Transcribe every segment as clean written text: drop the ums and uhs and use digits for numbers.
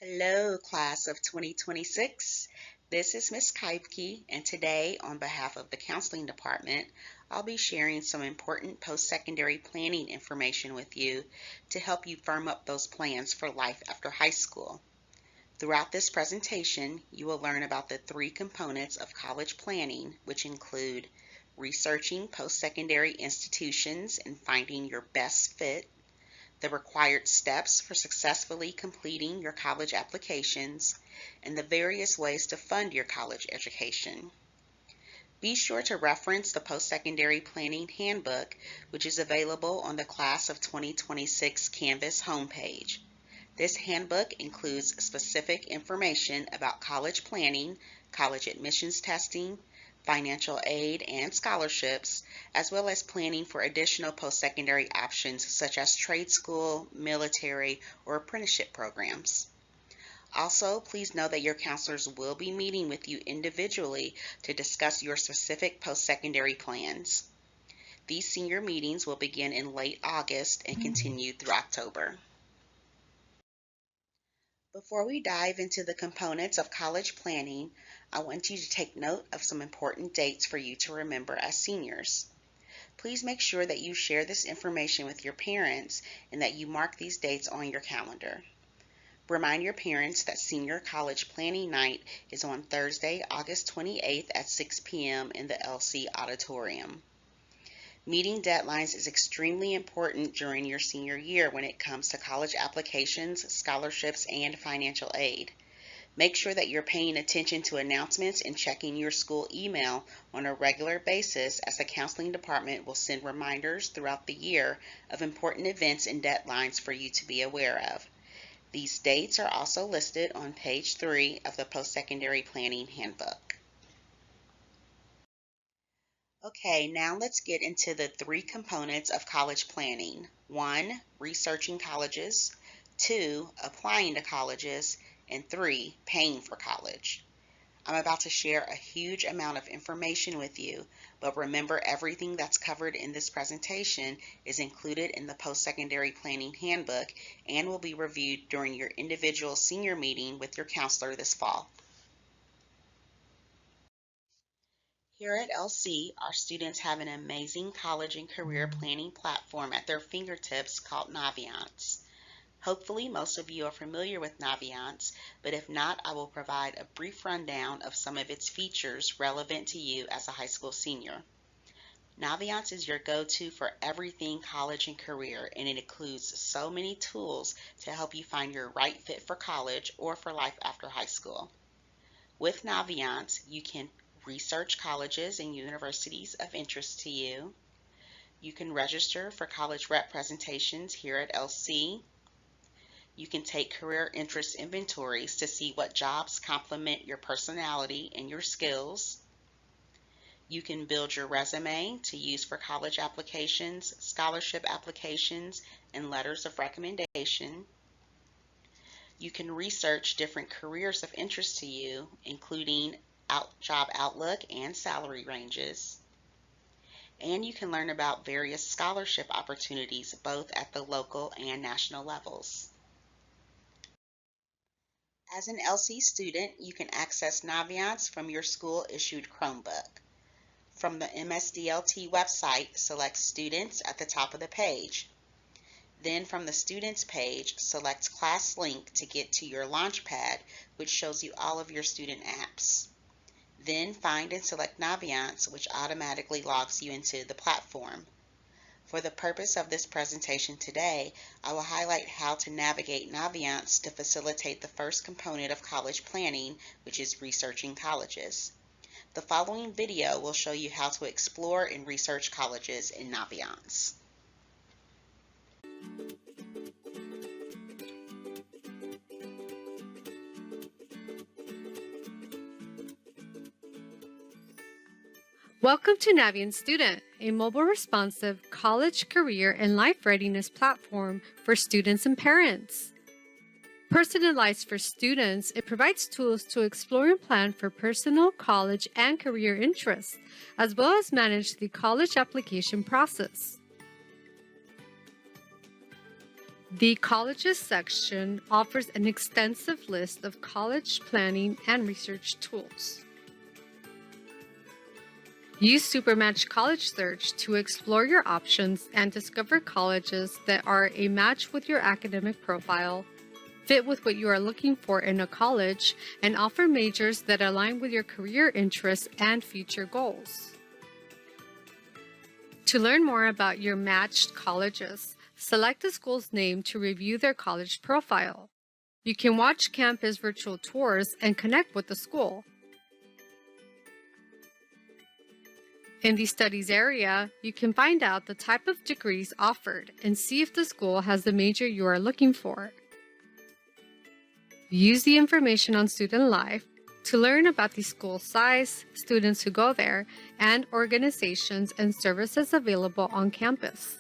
Hello, class of 2026. This is Miss Kaipke, and today, on behalf of the Counseling Department, I'll be sharing some important post-secondary planning information with you to help you firm up those plans for life after high school. Throughout this presentation, you will learn about the three components of college planning, which include researching post-secondary institutions and finding your best fit, the required steps for successfully completing your college applications, and the various ways to fund your college education. Be sure to reference the Post-Secondary Planning Handbook, which is available on the Class of 2026 Canvas homepage. This handbook includes specific information about college planning, college admissions testing, financial aid and scholarships, as well as planning for additional post-secondary options such as trade school, military, or apprenticeship programs. Also, please know that your counselors will be meeting with you individually to discuss your specific post-secondary plans. These senior meetings will begin in late August and continue through October. Before we dive into the components of college planning, I want you to take note of some important dates for you to remember as seniors. Please make sure that you share this information with your parents and that you mark these dates on your calendar. Remind your parents that Senior College Planning Night is on Thursday, August 28th at 6 p.m. in the LC Auditorium. Meeting deadlines is extremely important during your senior year when it comes to college applications, scholarships, and financial aid. Make sure that you're paying attention to announcements and checking your school email on a regular basis, as the counseling department will send reminders throughout the year of important events and deadlines for you to be aware of. These dates are also listed on page 3 of the Post-Secondary Planning Handbook. Okay, now let's get into the three components of college planning. 1, researching colleges. 2, applying to colleges. And 3, paying for college. I'm about to share a huge amount of information with you, but remember, everything that's covered in this presentation is included in the Post-Secondary Planning Handbook and will be reviewed during your individual senior meeting with your counselor this fall. Here at LC, our students have an amazing college and career planning platform at their fingertips called Naviance. Hopefully, most of you are familiar with Naviance, but if not, I will provide a brief rundown of some of its features relevant to you as a high school senior. Naviance is your go-to for everything college and career, and it includes so many tools to help you find your right fit for college or for life after high school. With Naviance, you can research colleges and universities of interest to you. You can register for college rep presentations here at LC. You can take career interest inventories to see what jobs complement your personality and your skills. You can build your resume to use for college applications, scholarship applications, and letters of recommendation. You can research different careers of interest to you, including job outlook and salary ranges. And you can learn about various scholarship opportunities both at the local and national levels. As an LC student, you can access Naviance from your school-issued Chromebook. From the MSDLT website, select Students at the top of the page. Then from the Students page, select Class Link to get to your Launchpad, which shows you all of your student apps. Then find and select Naviance, which automatically logs you into the platform. For the purpose of this presentation today, I will highlight how to navigate Naviance to facilitate the first component of college planning, which is researching colleges. The following video will show you how to explore and research colleges in Naviance. Welcome to Naviance Student, a mobile responsive college, career, and life readiness platform for students and parents. Personalized for students, it provides tools to explore and plan for personal, college, and career interests, as well as manage the college application process. The Colleges section offers an extensive list of college planning and research tools. Use Supermatch College Search to explore your options and discover colleges that are a match with your academic profile, fit with what you are looking for in a college, and offer majors that align with your career interests and future goals. To learn more about your matched colleges, select a school's name to review their college profile. You can watch campus virtual tours and connect with the school. In the studies area, you can find out the type of degrees offered and see if the school has the major you are looking for. Use the information on Student Life to learn about the school size, students who go there, and organizations and services available on campus.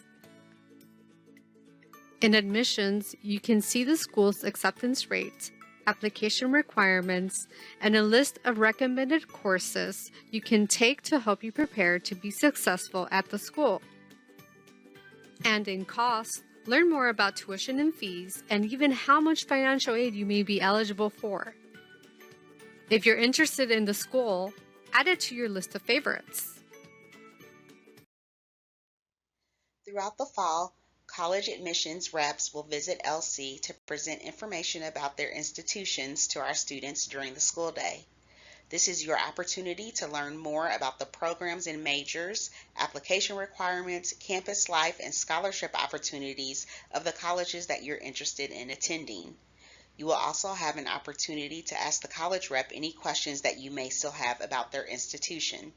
In admissions, you can see the school's acceptance rate, application requirements, and a list of recommended courses you can take to help you prepare to be successful at the school. And in costs, learn more about tuition and fees, and even how much financial aid you may be eligible for. If you're interested in the school, add it to your list of favorites. Throughout the fall, college admissions reps will visit LC to present information about their institutions to our students during the school day. This is your opportunity to learn more about the programs and majors, application requirements, campus life, and scholarship opportunities of the colleges that you're interested in attending. You will also have an opportunity to ask the college rep any questions that you may still have about their institution.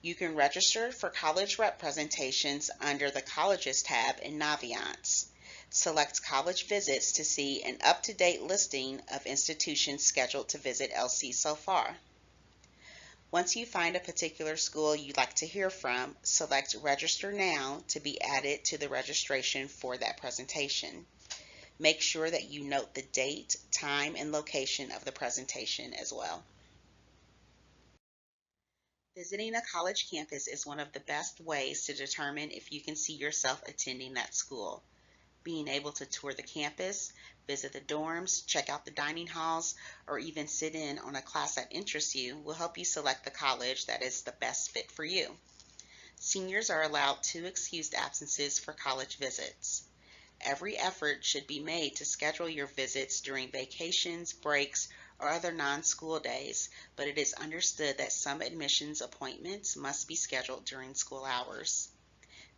You can register for college rep presentations under the Colleges tab in Naviance. Select College Visits to see an up-to-date listing of institutions scheduled to visit LC so far. Once you find a particular school you'd like to hear from, select Register Now to be added to the registration for that presentation. Make sure that you note the date, time, and location of the presentation as well. Visiting a college campus is one of the best ways to determine if you can see yourself attending that school. Being able to tour the campus, visit the dorms, check out the dining halls, or even sit in on a class that interests you will help you select the college that is the best fit for you. Seniors are allowed 2 excused absences for college visits. Every effort should be made to schedule your visits during vacations, breaks, or other non-school days, but it is understood that some admissions appointments must be scheduled during school hours.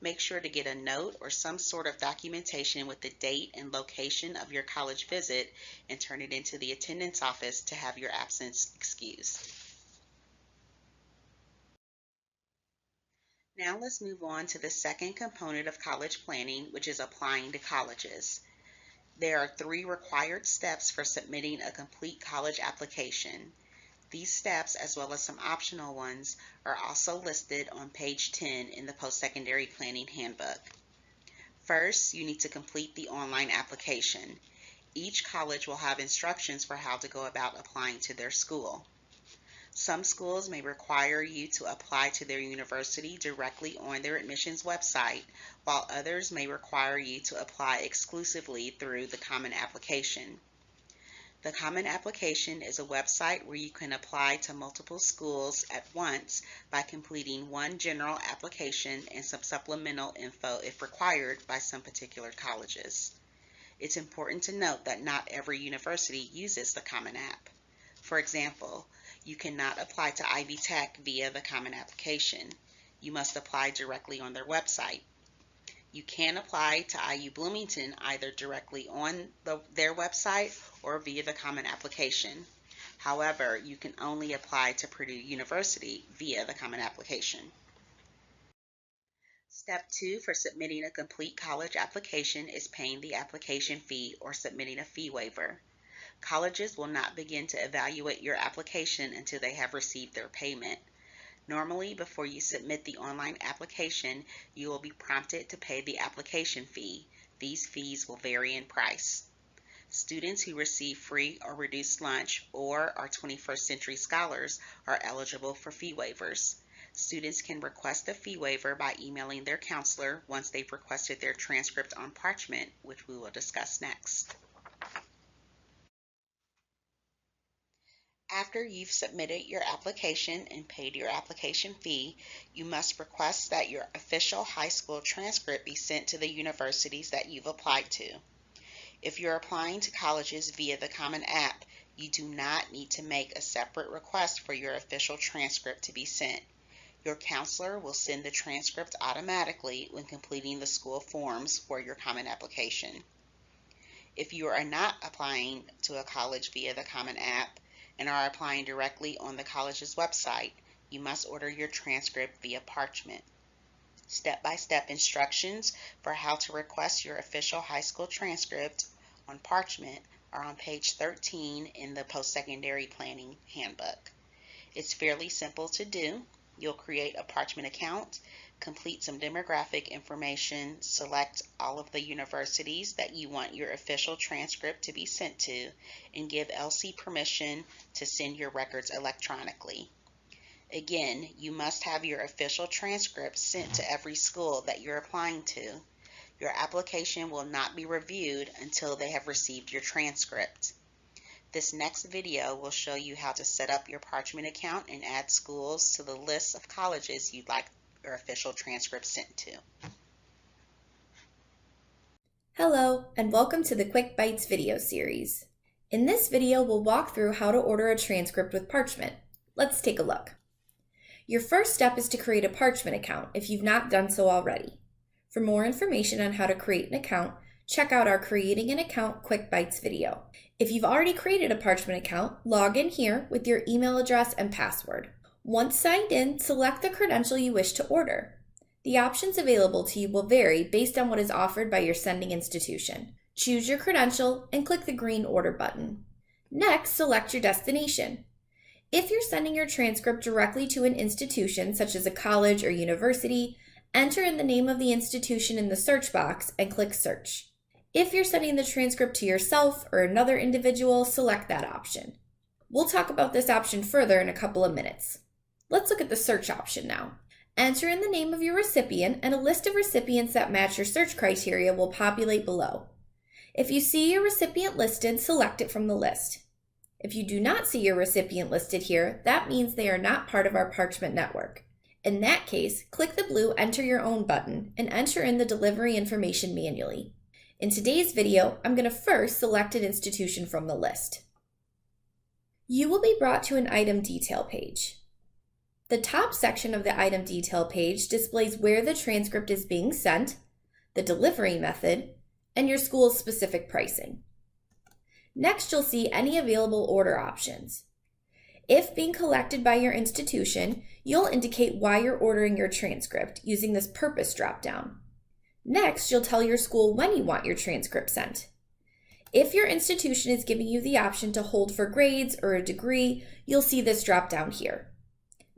Make sure to get a note or some sort of documentation with the date and location of your college visit and turn it into the attendance office to have your absence excused. Now let's move on to the second component of college planning, which is applying to colleges. There are 3 required steps for submitting a complete college application. These steps, as well as some optional ones, are also listed on page 10 in the Post-Secondary Planning Handbook. First, you need to complete the online application. Each college will have instructions for how to go about applying to their school. Some schools may require you to apply to their university directly on their admissions website, while others may require you to apply exclusively through the Common Application. The Common Application is a website where you can apply to multiple schools at once by completing one general application and some supplemental info if required by some particular colleges. It's important to note that not every university uses the Common App. For example, you cannot apply to Ivy Tech via the Common Application. You must apply directly on their website. You can apply to IU Bloomington either directly on their website or via the Common Application. However, you can only apply to Purdue University via the Common Application. Step 2 for submitting a complete college application is paying the application fee or submitting a fee waiver. Colleges will not begin to evaluate your application until they have received their payment. Normally, before you submit the online application, you will be prompted to pay the application fee. These fees will vary in price. Students who receive free or reduced lunch or are 21st Century Scholars are eligible for fee waivers. Students can request a fee waiver by emailing their counselor once they've requested their transcript on parchment, which we will discuss next. After you've submitted your application and paid your application fee, you must request that your official high school transcript be sent to the universities that you've applied to. If you're applying to colleges via the Common App, you do not need to make a separate request for your official transcript to be sent. Your counselor will send the transcript automatically when completing the school forms for your Common application. If you are not applying to a college via the Common App and are applying directly on the college's website, you must order your transcript via parchment. Step-by-step instructions for how to request your official high school transcript on parchment are on page 13 in the Post-Secondary Planning Handbook. It's fairly simple to do. You'll create a parchment account, complete some demographic information, select all of the universities that you want your official transcript to be sent to, and give LC permission to send your records electronically. Again, you must have your official transcript sent to every school that you're applying to. Your application will not be reviewed until they have received your transcript. This next video will show you how to set up your parchment account and add schools to the list of colleges you'd like your official transcript sent to. Hello, and welcome to the Quick Bites video series. In this video, we'll walk through how to order a transcript with Parchment. Let's take a look. Your first step is to create a Parchment account if you've not done so already. For more information on how to create an account, check out our Creating an Account Quick Bites video. If you've already created a Parchment account, log in here with your email address and password. Once signed in, select the credential you wish to order. The options available to you will vary based on what is offered by your sending institution. Choose your credential and click the green Order button. Next, select your destination. If you're sending your transcript directly to an institution such as a college or university, enter in the name of the institution in the search box and click Search. If you're sending the transcript to yourself or another individual, select that option. We'll talk about this option further in a couple of minutes. Let's look at the search option now. Enter in the name of your recipient, and a list of recipients that match your search criteria will populate below. If you see your recipient listed, select it from the list. If you do not see your recipient listed here, that means they are not part of our Parchment network. In that case, click the blue Enter Your Own button and enter in the delivery information manually. In today's video, I'm going to first select an institution from the list. You will be brought to an item detail page. The top section of the item detail page displays where the transcript is being sent, the delivery method, and your school's specific pricing. Next, you'll see any available order options. If being collected by your institution, you'll indicate why you're ordering your transcript using this purpose dropdown. Next, you'll tell your school when you want your transcript sent. If your institution is giving you the option to hold for grades or a degree, you'll see this dropdown here.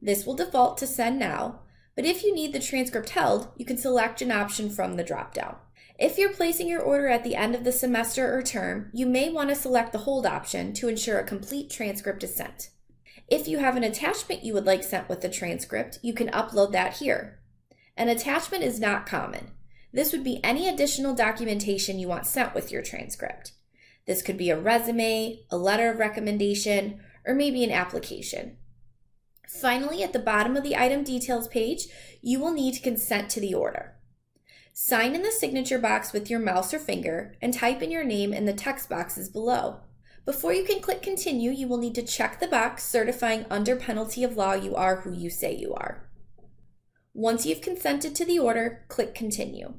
This will default to Send Now, but if you need the transcript held, you can select an option from the dropdown. If you're placing your order at the end of the semester or term, you may want to select the Hold option to ensure a complete transcript is sent. If you have an attachment you would like sent with the transcript, you can upload that here. An attachment is not common. This would be any additional documentation you want sent with your transcript. This could be a resume, a letter of recommendation, or maybe an application. Finally, at the bottom of the item details page, you will need to consent to the order. Sign in the signature box with your mouse or finger and type in your name in the text boxes below. Before you can click Continue, you will need to check the box certifying under penalty of law you are who you say you are. Once you've consented to the order, click Continue.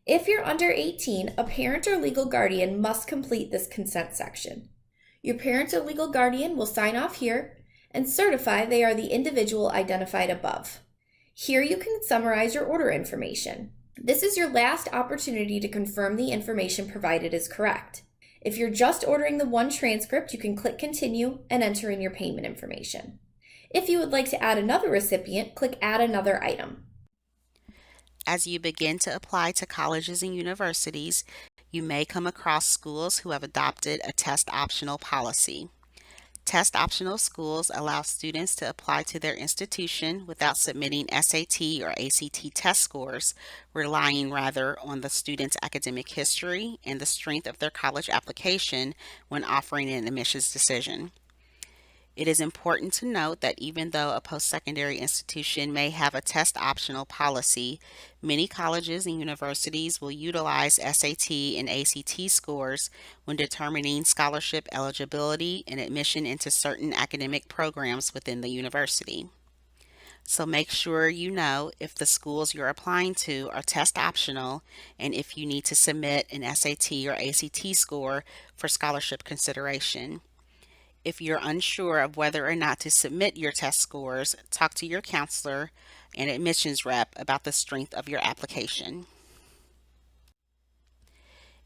If you're under 18, a parent or legal guardian must complete this consent section. Your parent or legal guardian will sign off here and certify they are the individual identified above. Here you can summarize your order information. This is your last opportunity to confirm the information provided is correct. If you're just ordering the one transcript, you can click Continue and enter in your payment information. If you would like to add another recipient, click Add Another Item. As you begin to apply to colleges and universities, you may come across schools who have adopted a test optional policy. Test optional schools allow students to apply to their institution without submitting SAT or ACT test scores, relying rather on the student's academic history and the strength of their college application when offering an admissions decision. It is important to note that even though a post-secondary institution may have a test optional policy, many colleges and universities will utilize SAT and ACT scores when determining scholarship eligibility and admission into certain academic programs within the university. So make sure you know if the schools you're applying to are test optional and if you need to submit an SAT or ACT score for scholarship consideration. If you're unsure of whether or not to submit your test scores, talk to your counselor and admissions rep about the strength of your application.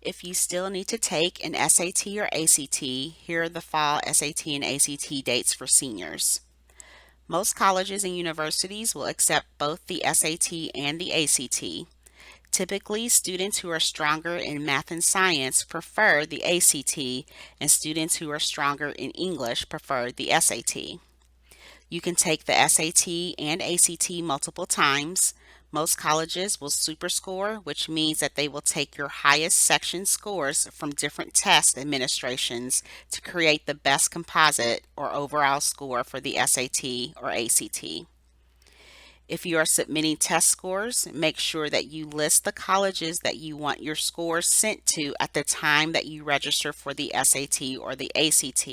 If you still need to take an SAT or ACT, here are the fall SAT and ACT dates for seniors. Most colleges and universities will accept both the SAT and the ACT. Typically, students who are stronger in math and science prefer the ACT, and students who are stronger in English prefer the SAT. You can take the SAT and ACT multiple times. Most colleges will superscore, which means that they will take your highest section scores from different test administrations to create the best composite or overall score for the SAT or ACT. If you are submitting test scores, make sure that you list the colleges that you want your scores sent to at the time that you register for the SAT or the ACT.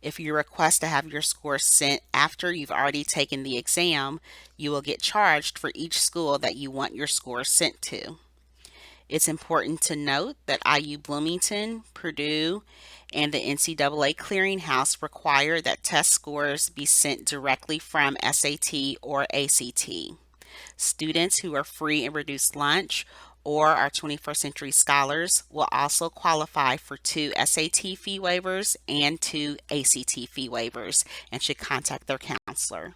If you request to have your scores sent after you've already taken the exam, you will get charged for each school that you want your scores sent to. It's important to note that IU Bloomington, Purdue, and the NCAA Clearinghouse require that test scores be sent directly from SAT or ACT. Students who are free and reduced lunch or are 21st Century Scholars will also qualify for 2 SAT fee waivers and 2 ACT fee waivers and should contact their counselor.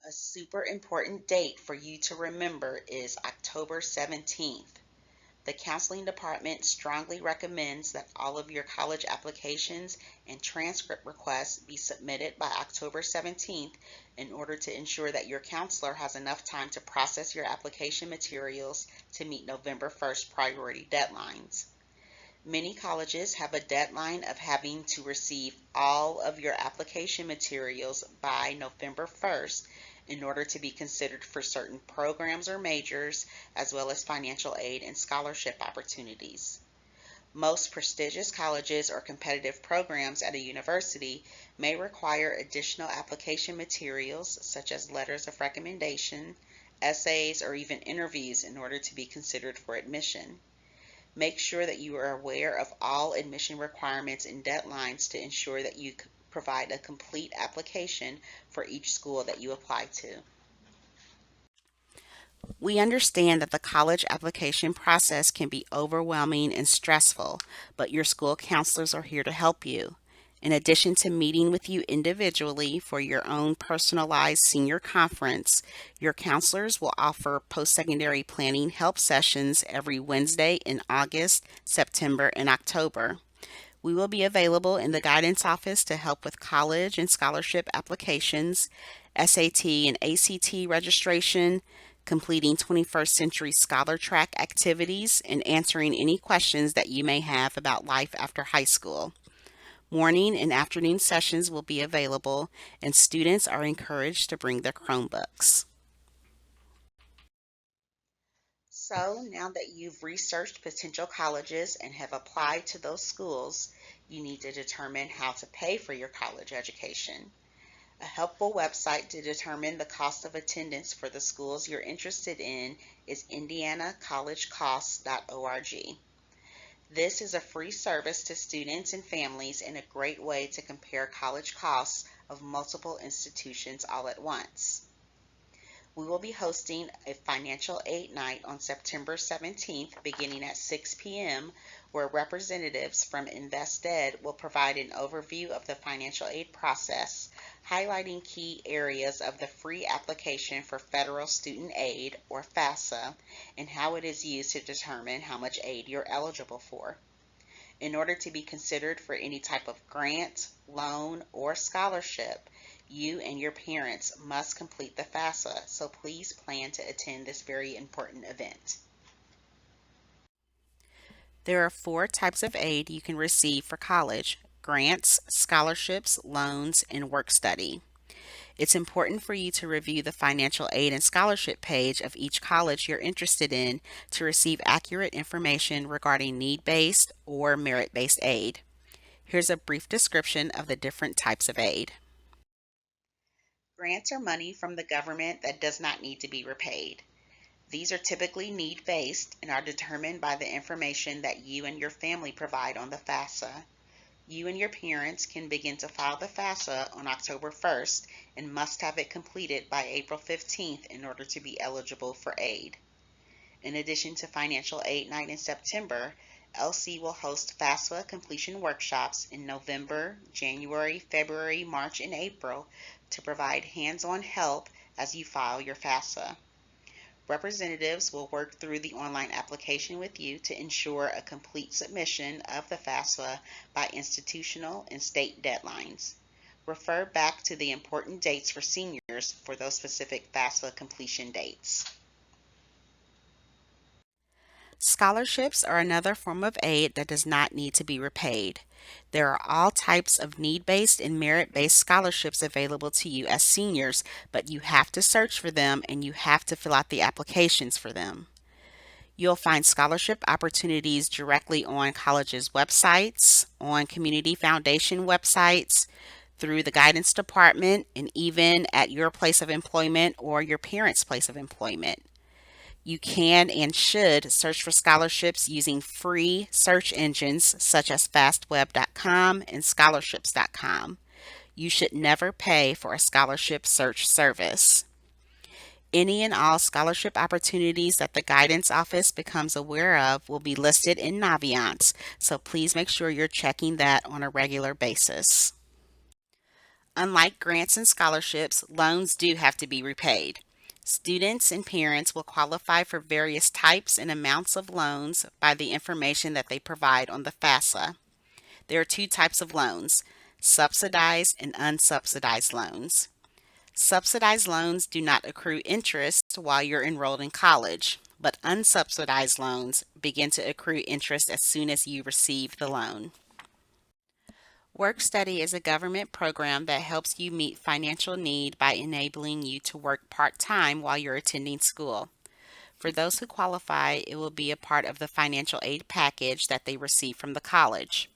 A super important date for you to remember is October 17th. The counseling department strongly recommends that all of your college applications and transcript requests be submitted by October 17th in order to ensure that your counselor has enough time to process your application materials to meet November 1st priority deadlines. Many colleges have a deadline of having to receive all of your application materials by November 1st in order to be considered for certain programs or majors, as well as financial aid and scholarship opportunities. Most prestigious colleges or competitive programs at a university may require additional application materials such as letters of recommendation, essays, or even interviews in order to be considered for admission. Make sure that you are aware of all admission requirements and deadlines to ensure that you provide a complete application for each school that you apply to. We understand that the college application process can be overwhelming and stressful, but your school counselors are here to help you. In addition to meeting with you individually for your own personalized senior conference, your counselors will offer post-secondary planning help sessions every Wednesday in August, September, and October. We will be available in the guidance office to help with college and scholarship applications, SAT and ACT registration, completing 21st Century Scholar Track activities, and answering any questions that you may have about life after high school. Morning and afternoon sessions will be available, and students are encouraged to bring their Chromebooks. So now that you've researched potential colleges and have applied to those schools, you need to determine how to pay for your college education. A helpful website to determine the cost of attendance for the schools you're interested in is indianacollegecosts.org. This is a free service to students and families and a great way to compare college costs of multiple institutions all at once. We will be hosting a financial aid night on September 17th beginning at 6 p.m. where representatives from InvestEd will provide an overview of the financial aid process, highlighting key areas of the free application for federal student aid, or FAFSA, and how it is used to determine how much aid you're eligible for. In order to be considered for any type of grant, loan, or scholarship, you and your parents must complete the FAFSA, so please plan to attend this very important event. There are 4 types of aid you can receive for college: grants, scholarships, loans, and work study. It's important for you to review the financial aid and scholarship page of each college you're interested in to receive accurate information regarding need-based or merit-based aid. Here's a brief description of the different types of aid. Grants are money from the government that does not need to be repaid. These are typically need-based and are determined by the information that you and your family provide on the FAFSA. You and your parents can begin to file the FAFSA on October 1st and must have it completed by April 15th in order to be eligible for aid. In addition to Financial Aid Night in September, LC will host FAFSA completion workshops in November, January, February, March, and April to provide hands-on help as you file your FAFSA. Representatives will work through the online application with you to ensure a complete submission of the FAFSA by institutional and state deadlines. Refer back to the important dates for seniors for those specific FAFSA completion dates. Scholarships are another form of aid that does not need to be repaid. There are all types of need-based and merit-based scholarships available to you as seniors, but you have to search for them and you have to fill out the applications for them. You'll find scholarship opportunities directly on colleges' websites, on community foundation websites, through the guidance department, and even at your place of employment or your parents' place of employment. You can and should search for scholarships using free search engines such as fastweb.com and scholarships.com. You should never pay for a scholarship search service. Any and all scholarship opportunities that the guidance office becomes aware of will be listed in Naviance, so please make sure you're checking that on a regular basis. Unlike grants and scholarships, loans do have to be repaid. Students and parents will qualify for various types and amounts of loans by the information that they provide on the FAFSA. There are 2 types of loans: subsidized and unsubsidized loans. Subsidized loans do not accrue interest while you're enrolled in college, but unsubsidized loans begin to accrue interest as soon as you receive the loan. Work Study is a government program that helps you meet financial need by enabling you to work part-time while you're attending school. For those who qualify, it will be a part of the financial aid package that they receive from the college.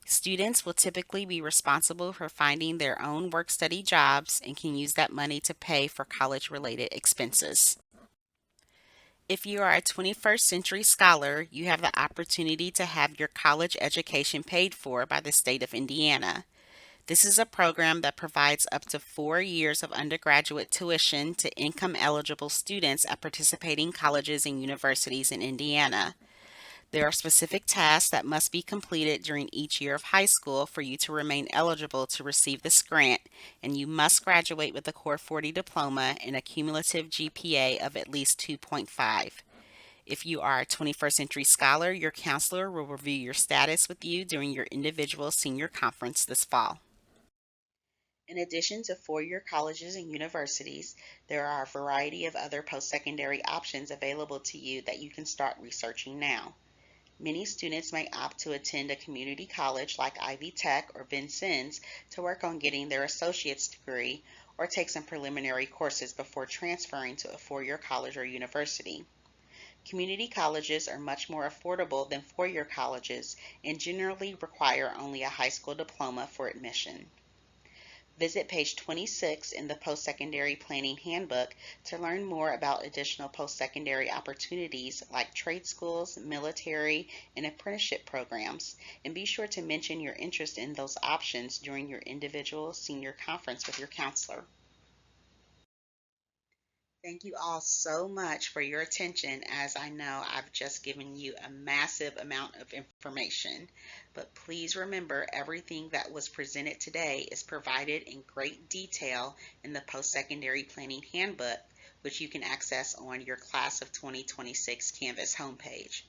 Students will typically be responsible for finding their own work-study jobs and can use that money to pay for college-related expenses. If you are a 21st Century Scholar, you have the opportunity to have your college education paid for by the state of Indiana. This is a program that provides up to 4 years of undergraduate tuition to income-eligible students at participating colleges and universities in Indiana. There are specific tasks that must be completed during each year of high school for you to remain eligible to receive this grant, and you must graduate with a Core 40 diploma and a cumulative GPA of at least 2.5. If you are a 21st Century Scholar, your counselor will review your status with you during your individual senior conference this fall. In addition to four-year colleges and universities, there are a variety of other post-secondary options available to you that you can start researching now. Many students may opt to attend a community college like Ivy Tech or Vincennes to work on getting their associate's degree or take some preliminary courses before transferring to a four-year college or university. Community colleges are much more affordable than four-year colleges and generally require only a high school diploma for admission. Visit page 26 in the Post-Secondary Planning Handbook to learn more about additional post-secondary opportunities like trade schools, military, and apprenticeship programs, and be sure to mention your interest in those options during your individual senior conference with your counselor. Thank you all so much for your attention, as I know I've just given you a massive amount of information. But please remember, everything that was presented today is provided in great detail in the Post-Secondary Planning Handbook, which you can access on your Class of 2026 Canvas homepage.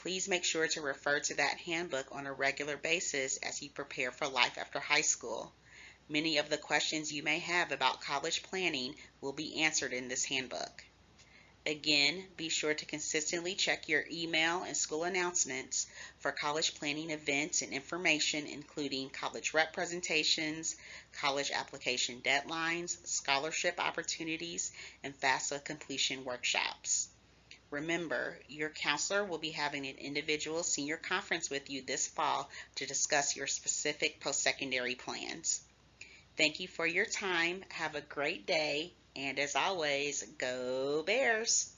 Please make sure to refer to that handbook on a regular basis as you prepare for life after high school. Many of the questions you may have about college planning will be answered in this handbook. Again, be sure to consistently check your email and school announcements for college planning events and information, including college rep presentations, college application deadlines, scholarship opportunities, and FAFSA completion workshops. Remember, your counselor will be having an individual senior conference with you this fall to discuss your specific post-secondary plans. Thank you for your time. Have a great day. And as always, go Bears!